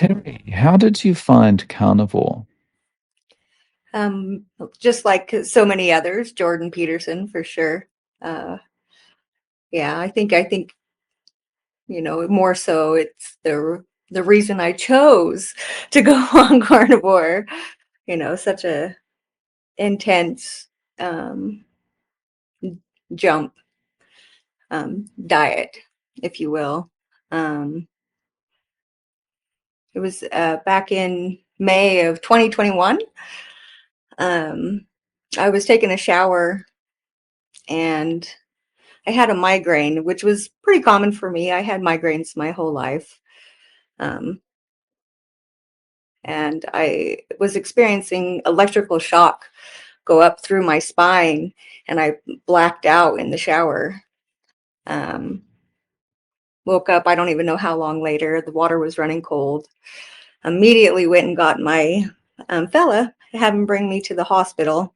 Terry, how did you find carnivore? Um, just like so many others, Jordan Peterson for sure. Uh, yeah, I think more so it's the reason I chose to go on carnivore. Such a intense um, jump diet, if you will. Um, it was back in May of 2021. Um, I was taking a shower and I had a migraine, which was pretty common for me. I had migraines my whole life. Um, and I was experiencing electrical shock go up through my spine, and I blacked out in the shower. Um, Woke up, I don't even know how long later. The water was running cold. Immediately went and got my fella, had him bring me to the hospital.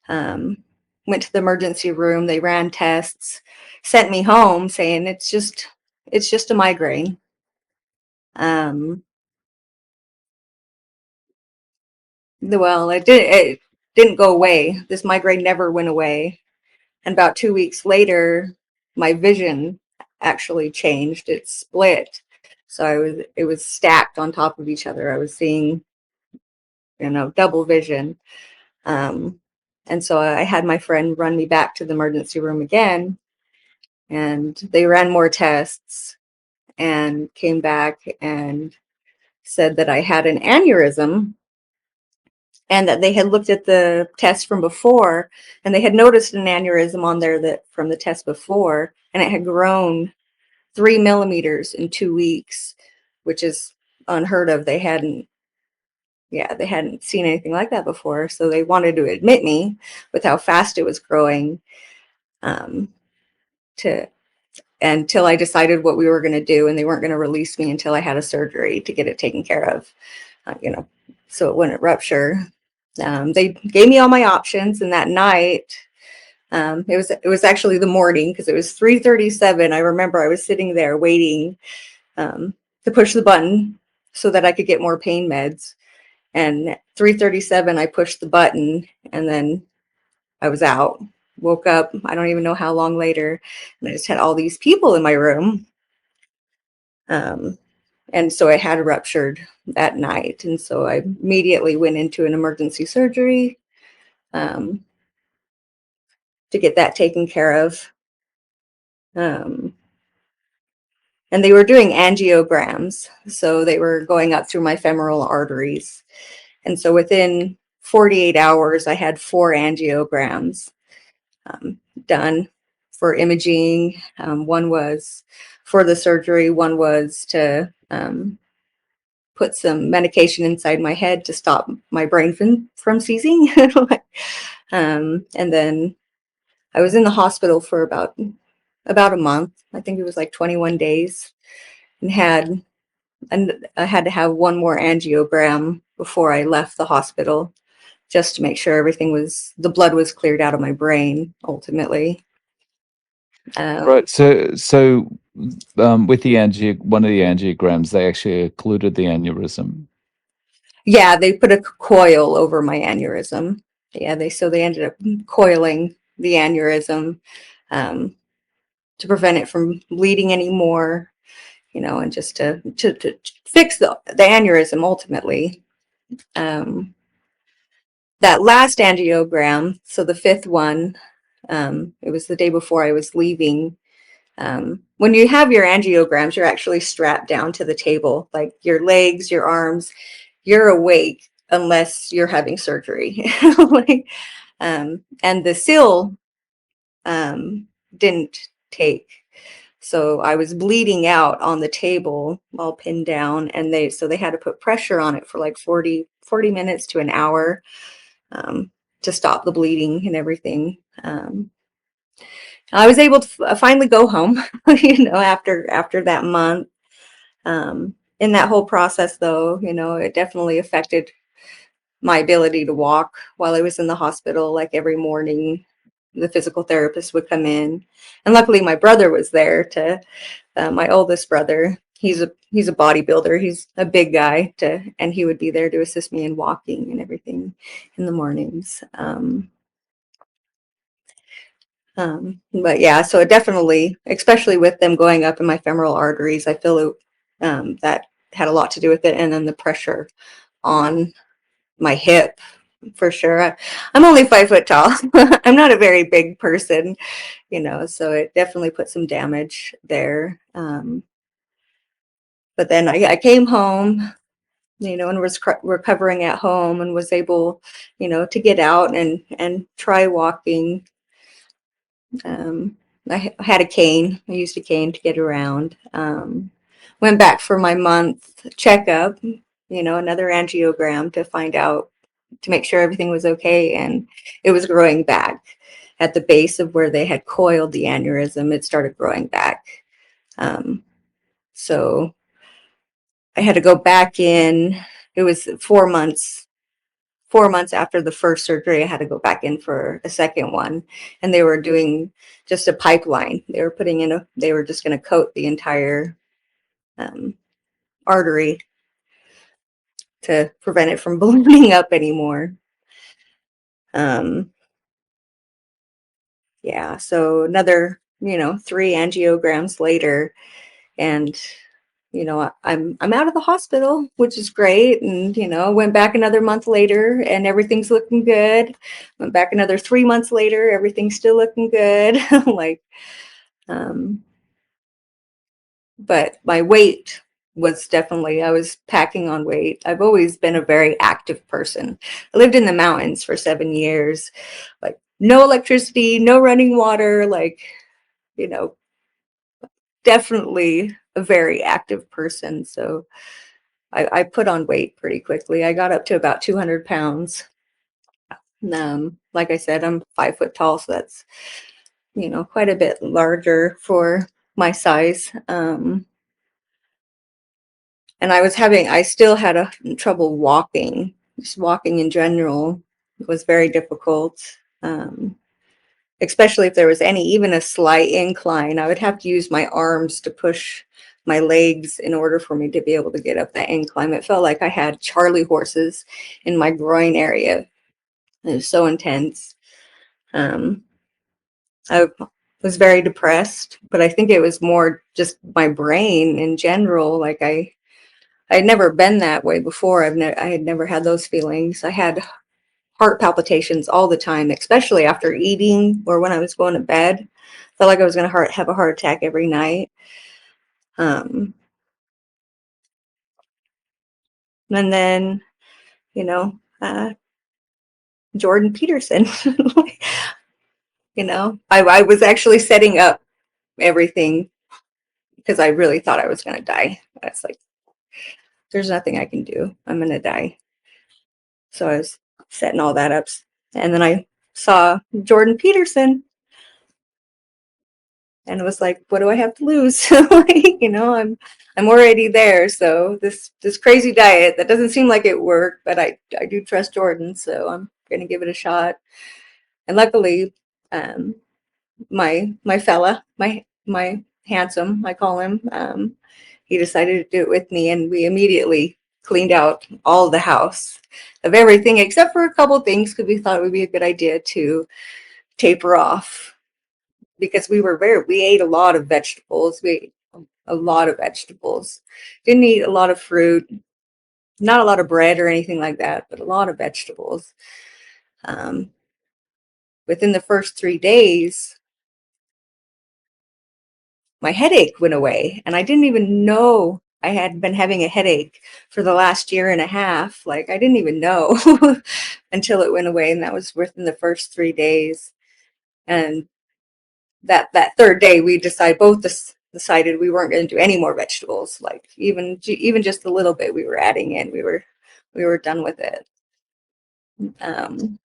Um, Went to the emergency room. They ran tests, sent me home saying it's just a migraine. Um, well, it didn't go away. This migraine never went away. And about 2 weeks later, my vision actually changed. It split. So it was stacked on top of each other. I was seeing, double vision. Um, and so I had my friend run me back to the emergency room again, and they ran more tests and came back and said that I had an aneurysm, and that they had looked at the test from before, and they had noticed an aneurysm on there that from the test before, and it had grown 3 millimeters in 2 weeks, which is unheard of. They hadn't seen anything like that before. So they wanted to admit me with how fast it was growing, um, to until I decided what we were going to do, and they weren't going to release me until I had a surgery to get it taken care of, so it wouldn't rupture. They gave me all my options, and that night, it was actually the morning because it was 3:37. I remember I was sitting there waiting to push the button so that I could get more pain meds. And at 3:37, I pushed the button, and then I was out. Woke up, I don't even know how long later, and I just had all these people in my room. Um, and so it had ruptured that night. And so I immediately went into an emergency surgery um, to get that taken care of. Um, and they were doing angiograms. So they were going up through my femoral arteries. And so within 48 hours, I had 4 angiograms done for imaging. One was for the surgery, one was to put some medication inside my head to stop my brain from seizing. And then I was in the hospital for about a month. I think it was like 21 days, and I had to have one more angiogram before I left the hospital, just to make sure the blood was cleared out of my brain ultimately. Right. Um, So, with one of the angiograms, they actually occluded the aneurysm. yeah, they put a coil over my aneurysm. Yeah, they ended up coiling the aneurysm um, to prevent it from bleeding anymore, and just to fix the aneurysm ultimately. Um, that last angiogram, so the fifth one, it was the day before I was leaving. When you have your angiograms, you're actually strapped down to the table, like your legs, your arms, you're awake unless you're having surgery. Like, and the seal didn't take. So I was bleeding out on the table all pinned down, and they had to put pressure on it for like 40 minutes to an hour um, to stop the bleeding and everything. I was able to finally go home, after that month. In that whole process, though, it definitely affected my ability to walk while I was in the hospital. Like every morning, the physical therapist would come in, and luckily my brother was there my oldest brother. he's a bodybuilder. He's a big guy and he would be there to assist me in walking and everything in the mornings. But yeah, so it definitely, especially with them going up in my femoral arteries, I feel it, that had a lot to do with it. And then the pressure on my hip, for sure. I'm only 5 foot tall. I'm not a very big person, so it definitely put some damage there. But then I came home, and was recovering at home and was able, to get out and try walking. Um, I had a cane. I used a cane to get around. Went back for my month checkup, another angiogram to find out, to make sure everything was okay. And it was growing back at the base of where they had coiled the aneurysm. It started growing back. So I had to go back in. It was 4 months. 4 months after the first surgery, I had to go back in for a second one, and they were doing just a pipeline. They were just going to coat the entire um, artery to prevent it from ballooning up anymore. Yeah, so another, 3 angiograms later, and I'm out of the hospital, which is great. And went back another month later, and everything's looking good. Went back another 3 months later, everything's still looking good. Like, um, but my weight was definitely, I was packing on weight. I've always been a very active person. I lived in the mountains for 7 years, like no electricity, no running water, like, you know, definitely a very active person. So I put on weight pretty quickly. I got up to about 200 pounds. Like I said, I'm 5 foot tall, so that's, quite a bit larger for my size. And I still had trouble walking. Just walking in general was very difficult. Especially if there was even a slight incline, I would have to use my arms to push my legs in order for me to be able to get up that incline. It felt like I had Charlie horses in my groin area. It was so intense. I was very depressed, but I think it was more just my brain in general. Like I'd never been that way before. I had never had those feelings. I had heart palpitations all the time, especially after eating or when I was going to bed. Felt like I was going to have a heart attack every night. Um, and then, you know, uh, Jordan Peterson, I was actually setting up everything because I really thought I was going to die. I was like, there's nothing I can do. I'm going to die. So I was setting all that up. And then I saw Jordan Peterson and it was like, what do I have to lose? I'm already there. So this crazy diet that doesn't seem like it worked, but I do trust Jordan, so I'm gonna give it a shot. And luckily, um, my fella, my handsome, I call him, he decided to do it with me, and we immediately cleaned out all the house of everything except for a couple things because we thought it would be a good idea to taper off because we ate a lot of vegetables. We ate a lot of vegetables. Didn't eat a lot of fruit, not a lot of bread or anything like that, but a lot of vegetables. Um, Within the first 3 days, my headache went away, and I didn't even know I had been having a headache for the last year and a half. Like I didn't even know until it went away, and that was within the first 3 days. And that third day we decided we weren't going to do any more vegetables, like even just a little bit we were adding in, we were done with it. um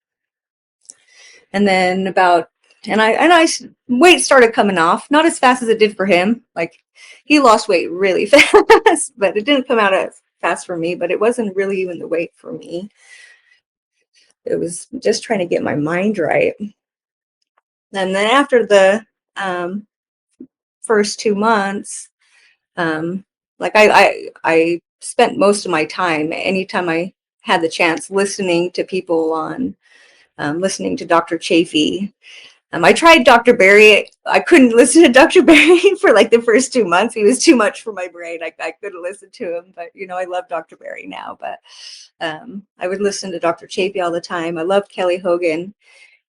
and then about and I weight started coming off, not as fast as it did for him. Like he lost weight really fast, but it didn't come out as fast for me. But it wasn't really even the weight for me, it was just trying to get my mind right. And then after the um first 2 months, like I spent most of my time, anytime I had the chance, listening to people on, listening to Dr. Chafee. I tried Dr. Barry. I couldn't listen to Dr. Barry for like the first 2 months. He was too much for my brain. I couldn't listen to him, but I love Dr. Barry now. But I would listen to Dr. Chafee all the time. I loved Kelly Hogan,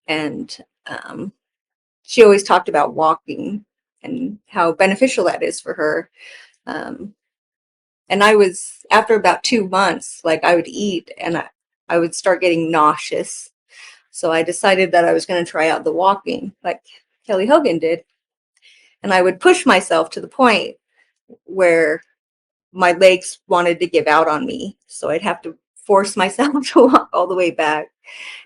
and um, she always talked about walking and how beneficial that is for her. Um, and I was, after about 2 months, like I would eat and I would start getting nauseous. So I decided that I was going to try out the walking like Kelly Hogan did. And I would push myself to the point where my legs wanted to give out on me. So I'd have to force myself to walk all the way back.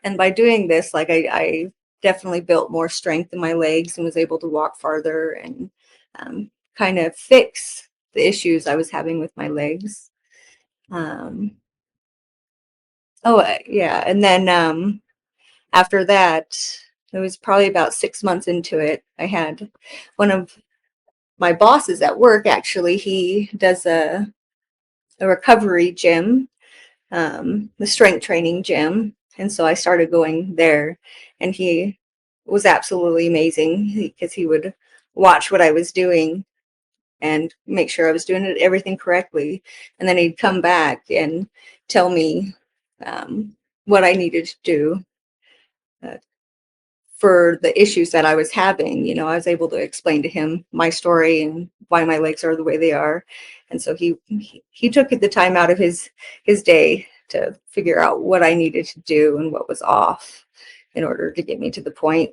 And by doing this, like I definitely built more strength in my legs and was able to walk farther and kind of fix the issues I was having with my legs. Um, yeah. And then after that, it was probably about 6 months into it. I had one of my bosses at work, actually, he does a recovery gym, the strength training gym. And so I started going there, and he was absolutely amazing because he would watch what I was doing and make sure I was doing everything correctly. And then he'd come back and tell me what I needed to do uh, for the issues that I was having. I was able to explain to him my story and why my legs are the way they are. And so he took the time out of his day to figure out what I needed to do and what was off in order to get me to the point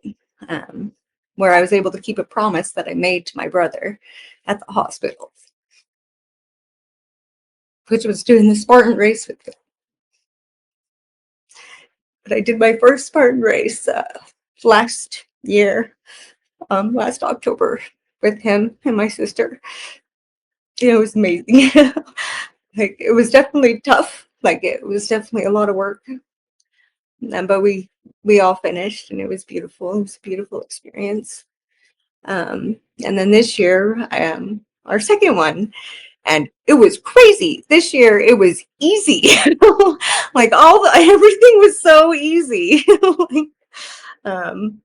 where I was able to keep a promise that I made to my brother at the hospital, which was doing the Spartan race with him. But I did my first Spartan race last year, last October, with him and my sister. It was amazing. Like, it was definitely tough. Like, it was definitely a lot of work. But we all finished, and it was beautiful. It was a beautiful experience. And then this year, our second one, and it was crazy. This year, it was easy. Like, everything was so easy. Like, um,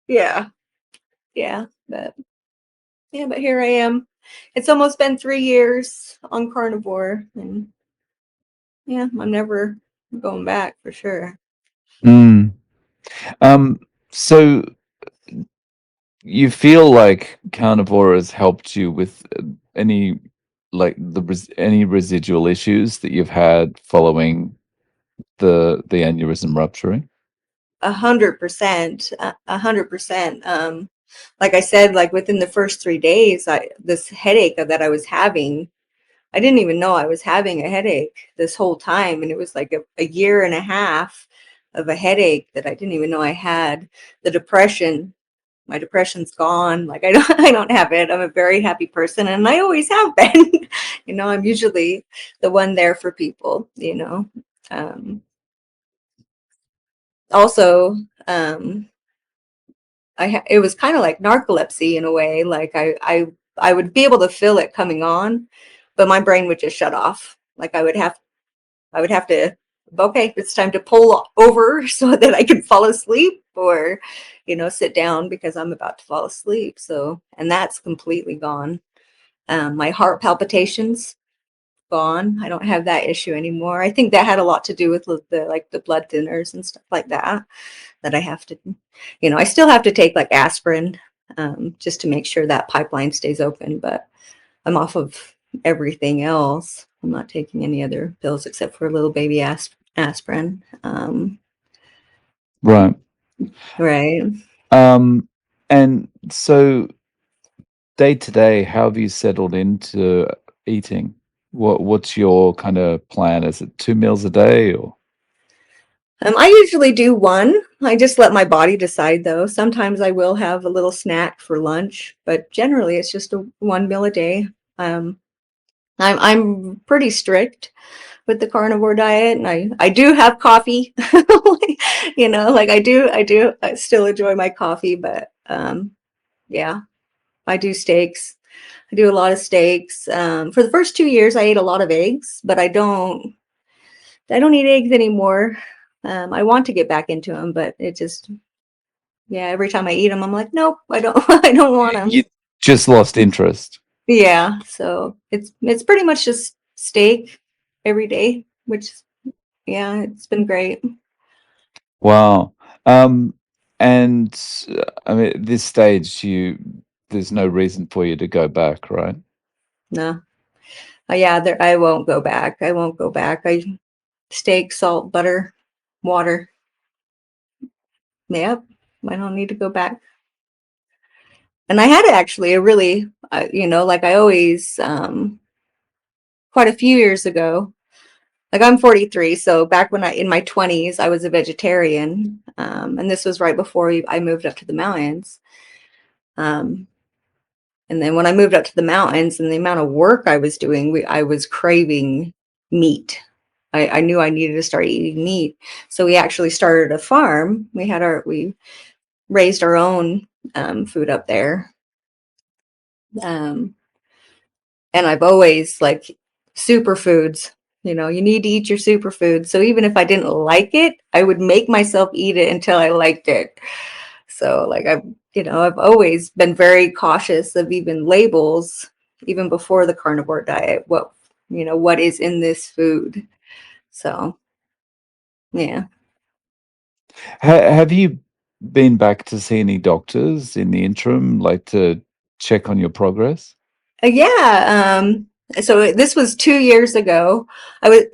yeah, yeah, but here I am. It's almost been 3 years on carnivore, and yeah, I'm never going back for sure. Mm. So you feel like carnivore has helped you with any any residual issues that you've had following the aneurysm rupturing? 100%, 100%. Like I said, like within the first 3 days, this headache that I was having, I didn't even know I was having a headache this whole time, and it was like a year and a half of a headache that I didn't even know I had. The depression, my depression's gone. Like, I don't have it. I'm a very happy person, and I always have been. I'm usually the one there for people. Um, Also, it was kind of like narcolepsy in a way. Like, I would be able to feel it coming on, but my brain would just shut off. Like, I would have to, okay, it's time to pull over so that I can fall asleep, or sit down because I'm about to fall asleep. So, and that's completely gone. My heart palpitations gone. I don't have that issue anymore. I think that had a lot to do with the blood thinners and stuff like that I have to, I still have to take like aspirin, just to make sure that pipeline stays open, but I'm off of everything else. I'm not taking any other pills except for a little baby aspirin. Right. Right. And so day to day, how have you settled into eating? What's your kind of plan? Is it 2 meals a day or? I usually do one. I just let my body decide, though. Sometimes I will have a little snack for lunch, but generally it's just a one meal a day. Um, I'm pretty strict with the carnivore diet, and I do have coffee. Like I still enjoy my coffee, but yeah, I do steaks. I do a lot of steaks. For the first 2 years, I ate a lot of eggs, but I don't eat eggs anymore. I want to get back into them, but it just, yeah, every time I eat them, I'm like, nope, I don't, I don't want them. You just lost interest. Yeah, so it's pretty much just steak every day, which, yeah, it's been great. Wow. And I mean, at this stage, there's no reason for you to go back, right? No, yeah, I won't go back. I won't go back. Steak, salt, butter, water. Yep, I don't need to go back. And I had actually a really, like I always, quite a few years ago, like I'm 43, so back when in my 20s, I was a vegetarian, and this was right before I moved up to the mountains. Um, and then when I moved up to the mountains and the amount of work I was doing, I was craving meat. I knew I needed to start eating meat, so we actually started a farm. We raised our own food up there. Um, and I've always like superfoods. You need to eat your superfood. So even if I didn't like it, I would make myself eat it until I liked it. So like I've always been very cautious of even labels, even before the carnivore diet. What is in this food? So yeah. Have you been back to see any doctors in the interim, like to check on your progress? Yeah. So this was 2 years ago.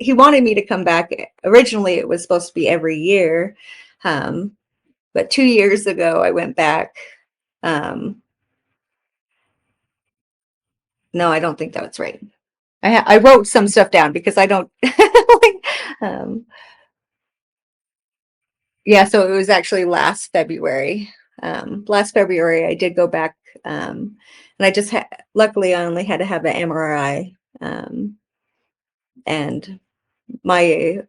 He wanted me to come back. Originally, it was supposed to be every year. Um, but 2 years ago, I went back. Um, no, I don't think that's right. I wrote some stuff down because I don't like, um, yeah, so it was actually last February. Last February, I did go back, and I just luckily I only had to have an MRI, and my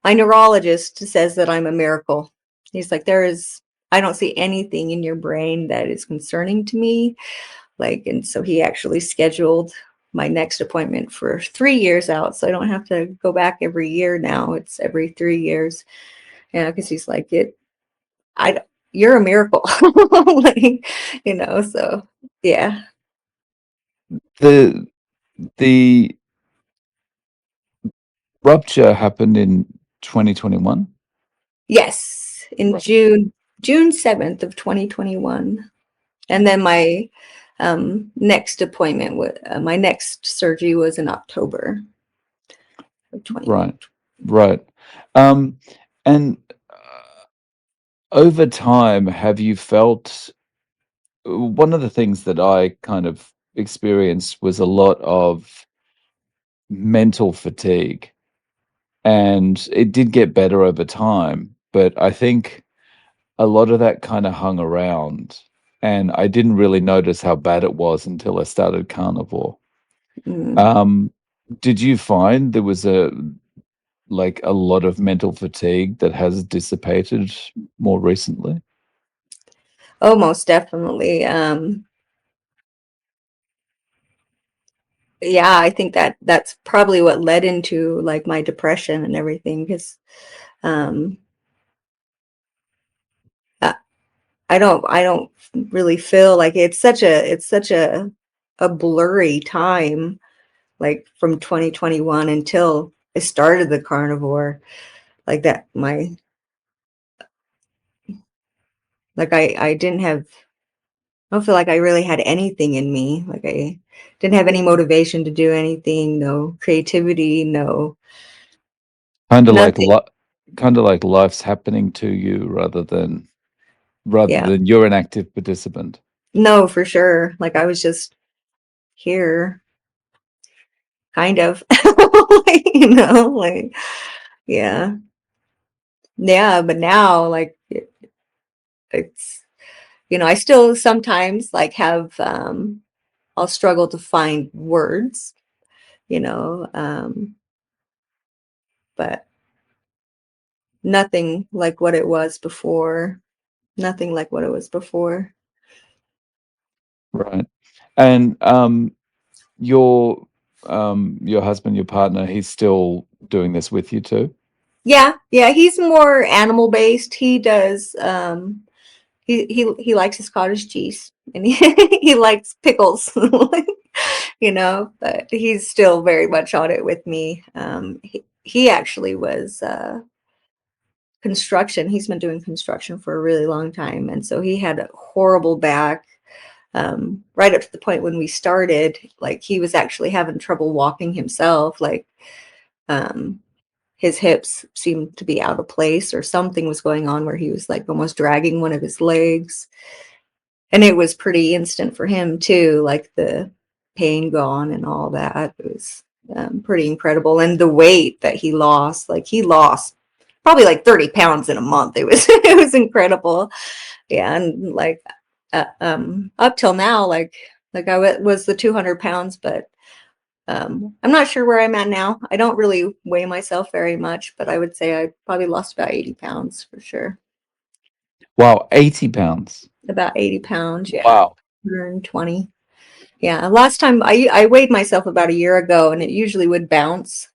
my neurologist says that I'm a miracle. He's like, I don't see anything in your brain that is concerning to me. Like, and so he actually scheduled my next appointment for 3 years out. So I don't have to go back every year now. It's every 3 years. Yeah. Cause he's like, I, you're a miracle. Like, so yeah. The the rupture happened in 2021? Yes. In Right. June 7th of 2021. And then next appointment with my next surgery was in October of 20. Right. Right. Um, and over time, have you felt one of the things that I kind of experienced was a lot of mental fatigue, and it did get better over time, but I think a lot of that kind of hung around, and I didn't really notice how bad it was until I started carnivore. Mm. Um, did you find there was a lot of mental fatigue that has dissipated more recently? Oh, most definitely. Yeah, I think that's probably what led into like my depression and everything because um, I, I don't really feel like it's such a blurry time, like from 2021 until I started the carnivore, like that my like I didn't have I don't feel like I really had anything in me. Like I didn't have any motivation to do anything, no creativity, no Kind of like nothing. li kind of like life's happening to you rather Yeah. than you're an active participant. No, for sure. Like I was just here, kind of. Like, like yeah. Yeah, but now like it's I still sometimes like have I'll struggle to find words, you know, but nothing like what it was before. Nothing like what it was before. Right. And your husband, your partner, he's still doing this with you too? Yeah, yeah, he's more animal based. He does he likes his cottage cheese and he likes pickles. But he's still very much on it with me. He actually was construction. He's been doing construction for a really long time, and so he had a horrible back. Right up to the point when we started, like he was actually having trouble walking himself. Like um, his hips seemed to be out of place, or something was going on where he was like almost dragging one of his legs. And it was pretty instant for him too, like the pain gone and all that. It was pretty incredible. And the weight that he lost, like he lost probably like 30 pounds in a month. It was it was incredible. Yeah, and like up till now, like was the 200 pounds, but I'm not sure where I'm at now. I don't really weigh myself very much, but I would say I probably lost about 80 pounds for sure. Wow, 80 pounds. About 80 pounds, yeah, Wow. 120. Yeah, last time I weighed myself about a year ago, and it usually would bounce,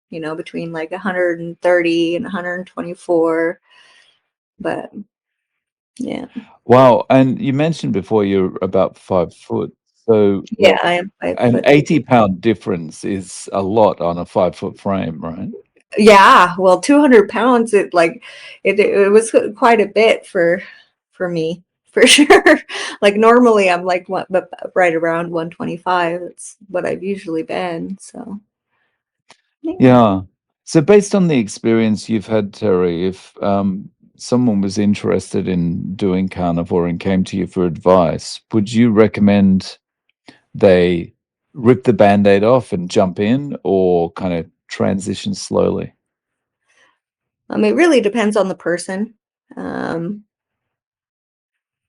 between like 130 and 124. But yeah, Wow. And you mentioned before you're about 5 foot. So yeah, I am 5 foot. an 80-pound difference is a lot on a 5 foot frame, right? Yeah, well, 200 pounds, it was quite a bit for me, for sure. Like normally I'm like what, but right around 125. That's what I've usually been. So yeah. Yeah. So based on the experience you've had, Terry, if someone was interested in doing carnivore and came to you for advice, would you recommend they rip the band-aid off and jump in, or kind of transition slowly? It really depends on the person. Um,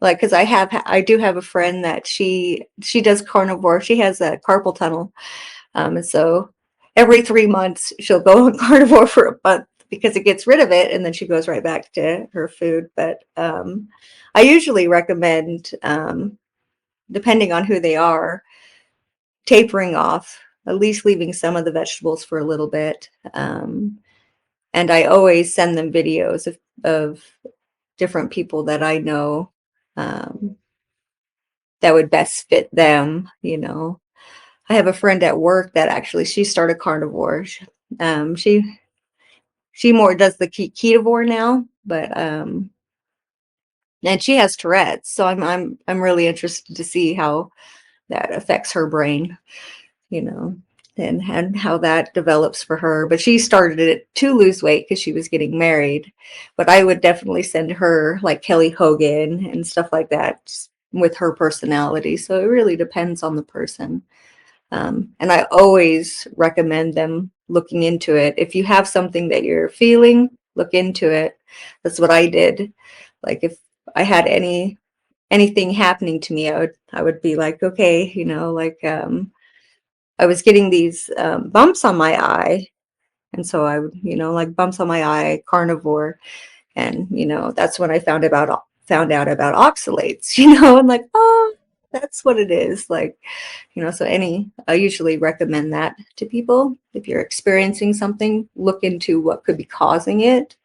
like, because I do have a friend that she does carnivore. She has a carpal tunnel. And so every 3 months she'll go on carnivore for a month because it gets rid of it, and then she goes right back to her food. But I usually recommend, depending on who they are, tapering off, at least leaving some of the vegetables for a little bit. And I always send them videos of different people that I know, um, that would best fit them. I have a friend at work that actually she started carnivore. She more does the ketovore now, but and she has Tourette's, so I'm really interested to see how that affects her brain, you know, and how that develops for her. But she started it to lose weight because she was getting married. But I would definitely send her like Kelly Hogan and stuff like that with her personality. So it really depends on the person. And I always recommend them looking into it. If you have something that you're feeling, look into it. That's what I did. Like if I had anything happening to me, I would be like, okay, like I was getting these bumps on my eye, and so I would, like bumps on my eye, carnivore, and that's when I found out about oxalates, and like, oh, that's what it is. Like, so I usually recommend that to people. If you're experiencing something, look into what could be causing it.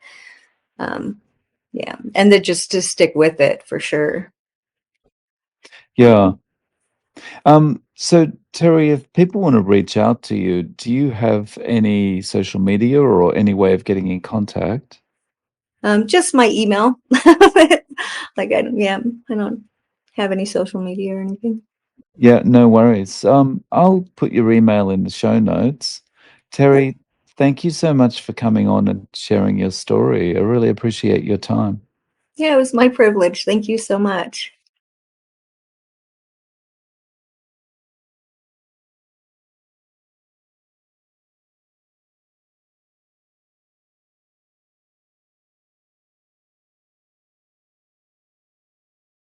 Um, yeah, and then just to stick with it for sure. Yeah. So Terry, if people want to reach out to you, do you have any social media or any way of getting in contact? Just my email. Like yeah, I don't have any social media or anything. Yeah, no worries. I'll put your email in the show notes. Yeah, Terry, thank you so much for coming on and sharing your story. I really appreciate your time. yeah, it was my privilege. Thank you so much.